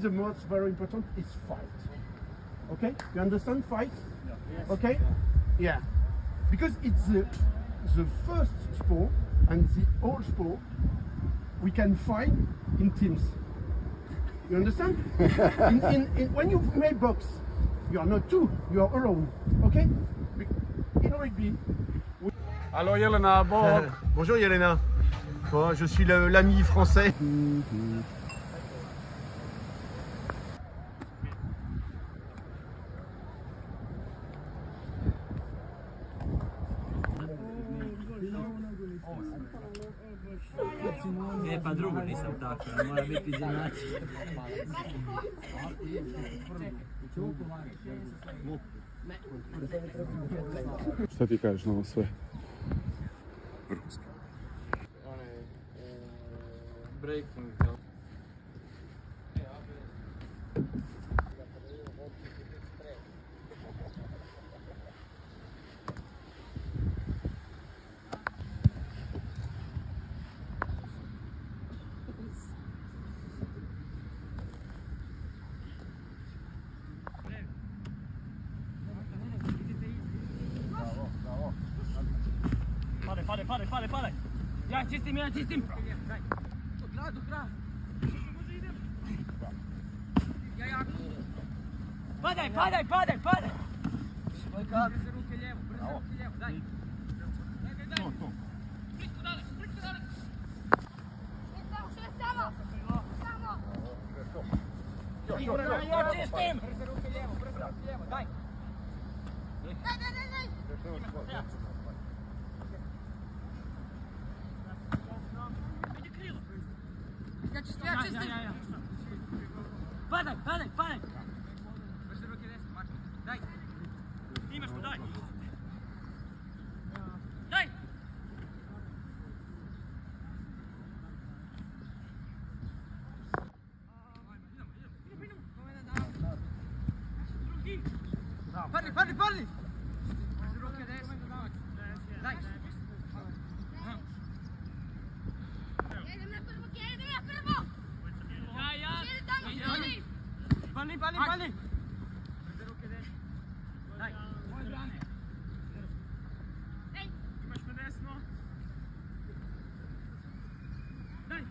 the most very important is fight. Okay? You understand fight? Yes. Okay? Yeah. Because it's the first sport and the whole sport we can fight in teams. You understand? When you make box, you are not two, you are alone. Okay? In rugby. Alors Yelena, bon. Bonjour Yelena. Bon, je suis l'ami français. Pa drugo nisam tako, mora biti izjednačen. Šta ti kažeš na ovo sve? Vrhunski. Breaking. Padaj. Ja čistim. Do kraja. Padaj. Brzo ruke lijevo, daj. Blisko dale. Ja čistim. Brzo ruke lijevo, daj. Daj. Ja čistim. Padaj. Brzo ruke desno, Marko. Daj. Imaš to, daj. Parli. Brzo ruke desno. Daj. Pali. Brzo ruke desno. Daj. Moje brane. Ej. Imaš me desno. Daj.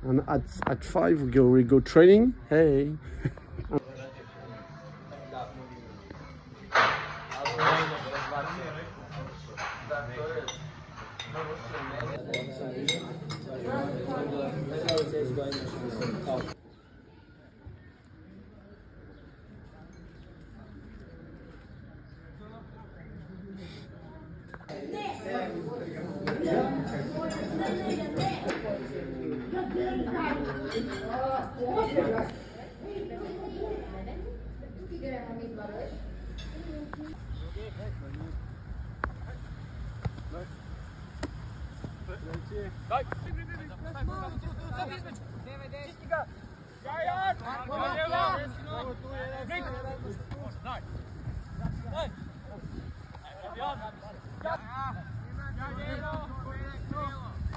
And at 5 we go training. Hey.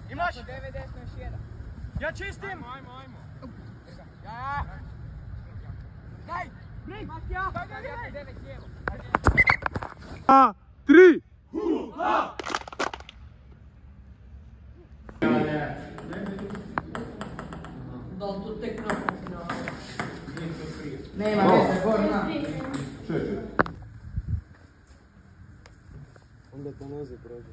Imaš? Ja čistim! Ajmo. Ja! Daj! Brik! Daj! 3! Tu tek nema veze, gorna. Onda po nozi prođe.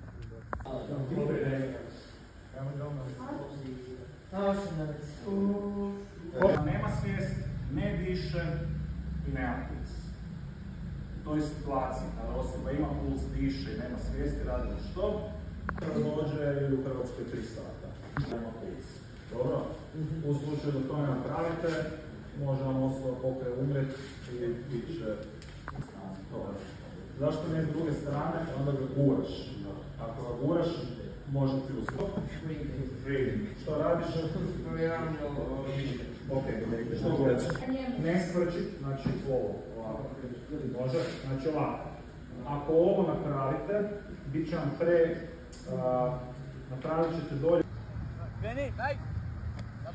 Nema svijest, ne diše i nema puls. U toj situaciji kada osoba ima puls, diše i nema svijesti, radimo što? Dođe u Hrvatskoj 3 sata. Nema puls. Dobro? U slučaju da to ne napravite, može vam osoba pokraj umreti i bit će dobro. Zašto ne s druge strane? Onda ga guraš. Ako ga guraš, može ti uspjeti. Što radiš? Ok, što gledaš? Ne sprčit, znači ovo. Može? Znači ovako. Ako ovo napravite, bit će vam napravit ćete dolje. Kreni! Daj!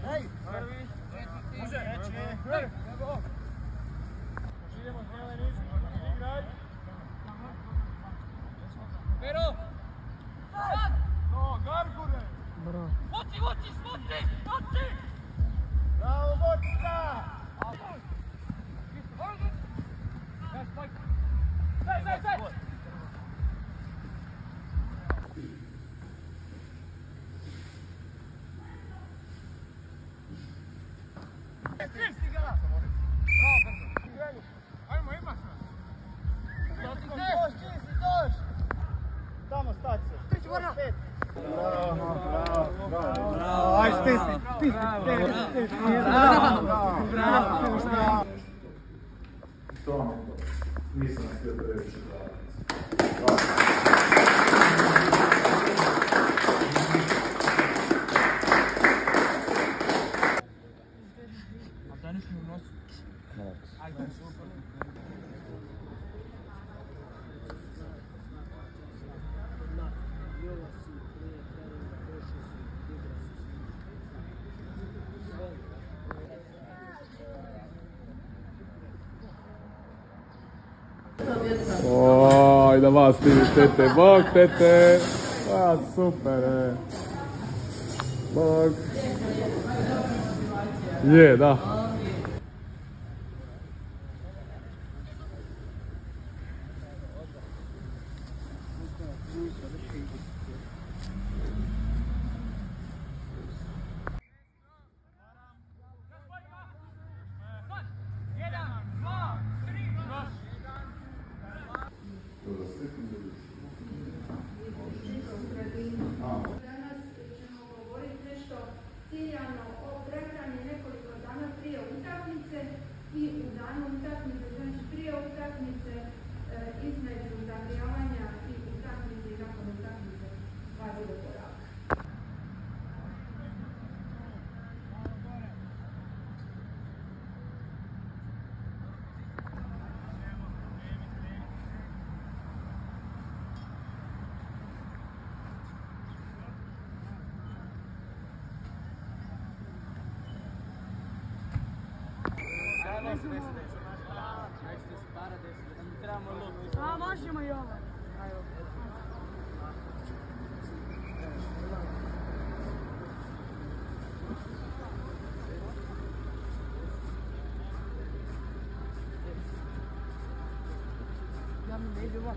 Daj! Može! Daj! Idemo zeleni, igraj! Pero! No, Gargure! Bravo! Vuci! Bravo, Votica! Daj! Tamo stacija. Bravo. Aj, stisni. Bravo. To vam je to. Nisam htio da reći da. Oj, da vas ti tete, bog tete. A, super, Bog. Je, da. Danas ćemo govoriti nešto ciljano o prehrani nekoliko dana prije utakmice i u danu utakmice, znači prije utakmice, između zagrijavanja i utakmice i nakon utakmice faze oporavka. A, možemo i ovo.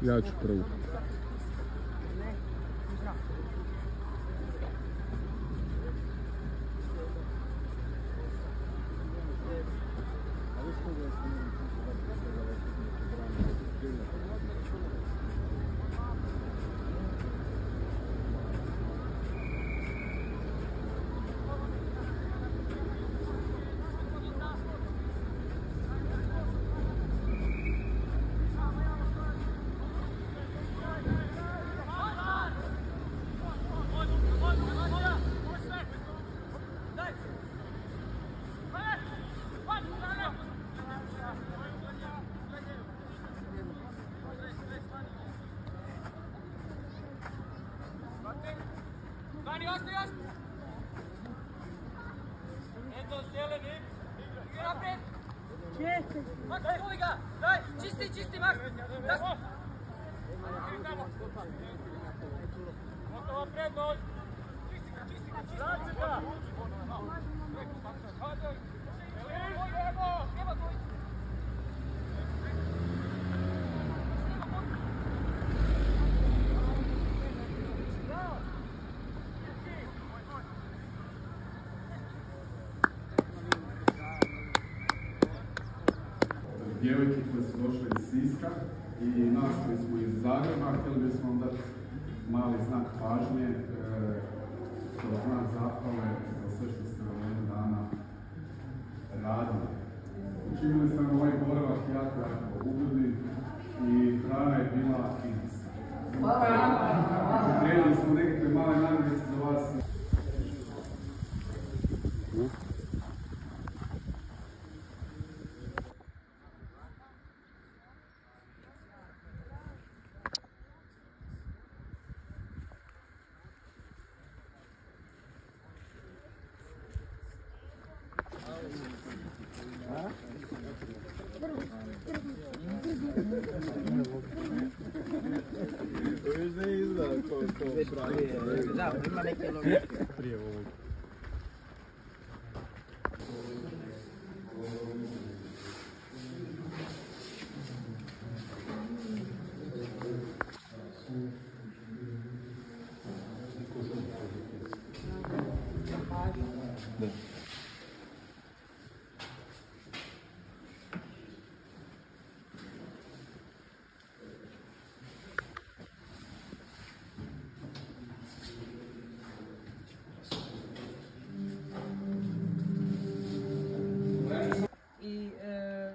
Ja ću prvi. Čisti, Max! Gotova prednost! Čisti ga! Djevojke koje su došle iz Siska i nas koji smo iz Zagreba, htjeli bismo vam dati mali znak pažnje, kao znak zahvale za sve što ste ovih dana radili. Učinili ste nam ovaj boravak jako ugodni i hrana je bila izvrsna. Pripremili smo nekakve male nagrade za vas. Da, ima neke logike.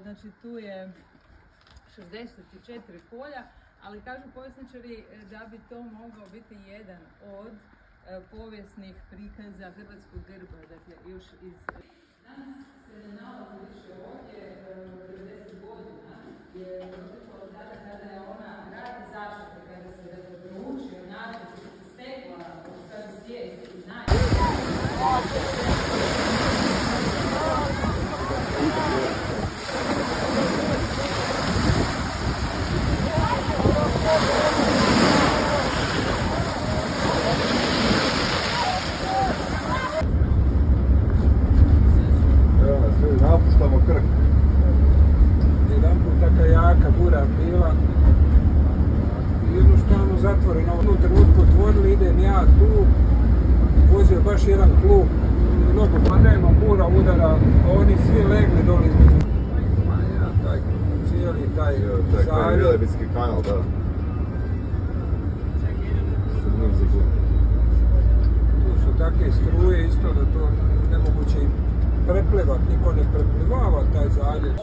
Znači tu je 64 polja, ali kažu povjesničari da bi to mogao biti jedan od povijesnih prikaza hrvatskog grba, dakle još iz... Danas se ne nalazi više ovdje 90 godina, je proteklo od tada kada je ona radi zaštite, kada se proučio natpis, kada se stekla, kada se svijest i znanje. Napuštamo Krk. Jedanput taka jaka bura bila i jednostavno zatvoreno. U jednom trenutku otvorili, idem ja tu, vozio baš jedan klub, mnogo pa nema bura udara, a oni svi legli doli između. Taj cijeli taj zaljev. Velebitski kanal, da. Tu su take struje isto da to nemoguće preplevat, niko ne preplivava taj zaljev.